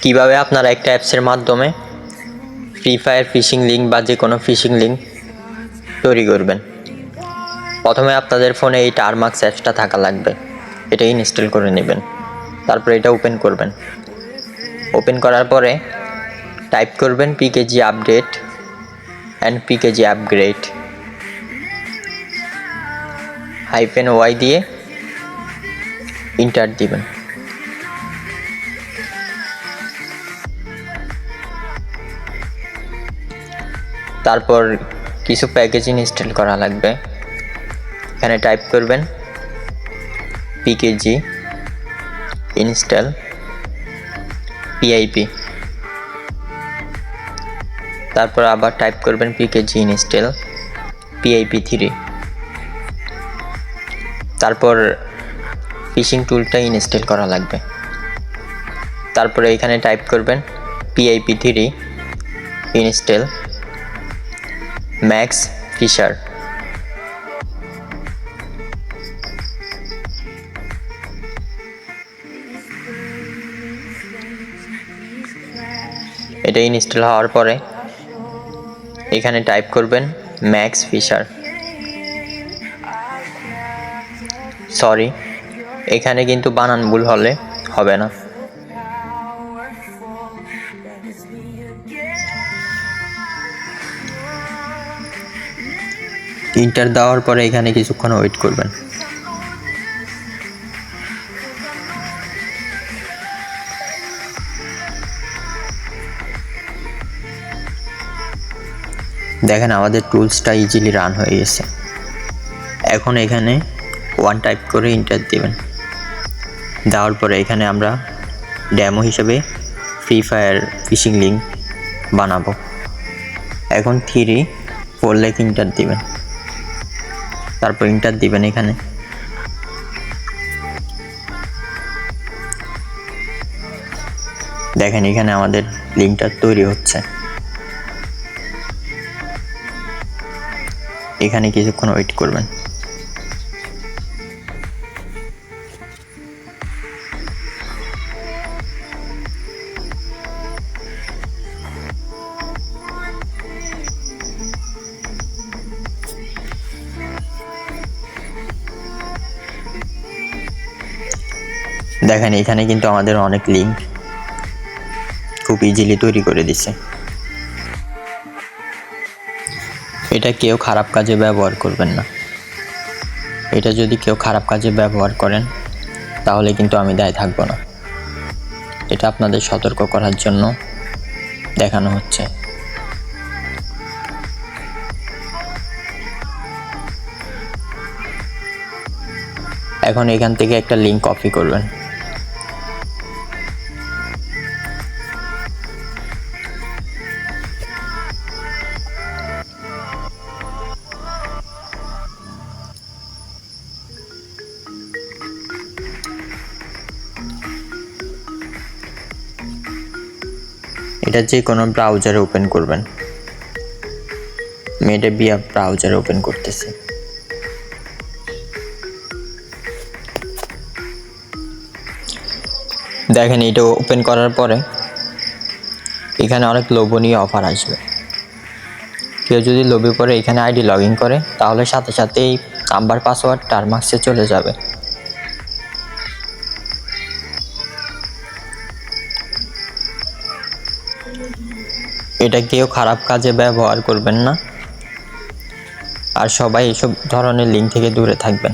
কিভাবে আপনারা একটা অ্যাপসের মাধ্যমে ফ্রি ফায়ার ফিশিং লিঙ্ক বা যে কোনো ফিশিং লিঙ্ক তৈরি করবেন। প্রথমে আপনাদের ফোনে এই টারমাক্স অ্যাপসটা থাকা লাগবে, এটা ইনস্টল করে নেবেন। তারপরে এটা ওপেন করবেন। ওপেন করার পরে টাইপ করবেন PKG update and PKG upgrade -y দিয়ে ইন্টার দিবেন। তারপর কিছু প্যাকেজ ইনস্টল করা লাগবে। এখানে টাইপ করবেন পিকেজি ইনস্টল পিআইপি, তারপর আবার টাইপ করবেন পিকেজি ইনস্টল PIP3, তারপর ফিশিং টুলটা ইনস্টল করা লাগবে। তারপরে এখানে টাইপ করবেন PIP3 ইনস্টল ম্যাক্স ফিশার। এটা ইনস্টল হওয়ার পরে এখানে টাইপ করবেন ম্যাক্স ফিশার। সরি, এখানে কিন্তু বানান ভুল হলে হবে না। ইন্টার দেওয়ার পরে এখানে কিছুক্ষণ ওয়েট করবেন। দেখেন আমাদের টুলসটা ইজিলি রান হয়ে গেছে। এখন এখানে 1 টাইপ করে ইন্টার দেবেন। দেওয়ার পরে এখানে আমরা ডেমো হিসেবে ফ্রি ফায়ার ফিশিং লিঙ্ক বানাবো। এখন 3-4 লেখে ইন্টার দিবেন, তারপর ইন্টার দিবেন। এখানে দেখেন এখানে আমাদের লিঙ্কটা তৈরি হচ্ছে। এখানে কিছুক্ষণ ওয়েট করবেন। দেখেন এখানে কিন্তু আমাদের অনেক লিঙ্ক খুব ইজিলি তৈরি করে দিছে। এটা কেউ খারাপ কাজে ব্যবহার করবেন না। এটা যদি কেউ খারাপ কাজে ব্যবহার করেন তাহলে কিন্তু আমি দায়ী থাকবো না। এটা আপনাদের সতর্ক করার জন্য দেখানো হচ্ছে। এখন এখান থেকে একটা লিঙ্ক কপি করবেন। এটা যে কোনো ব্রাউজারে ওপেন করবেন। মেডে বিয়া ব্রাউজারে ওপেন করতেছি। দেখেন এটা ওপেন করার পরে এখানে অনেক লোভনীয় অফার আসবে। কেউ যদি লোভে পড়ে এখানে আইডি লগ ইন করে তাহলে সাথে সাথেই নাম্বার পাসওয়ার্ড টারমাক্সে চলে যাবে। এটা কেউ খারাপ কাজে ব্যবহার করবেন না, আর সবাই এসব ধরনের লিঙ্ক থেকে দূরে থাকবেন।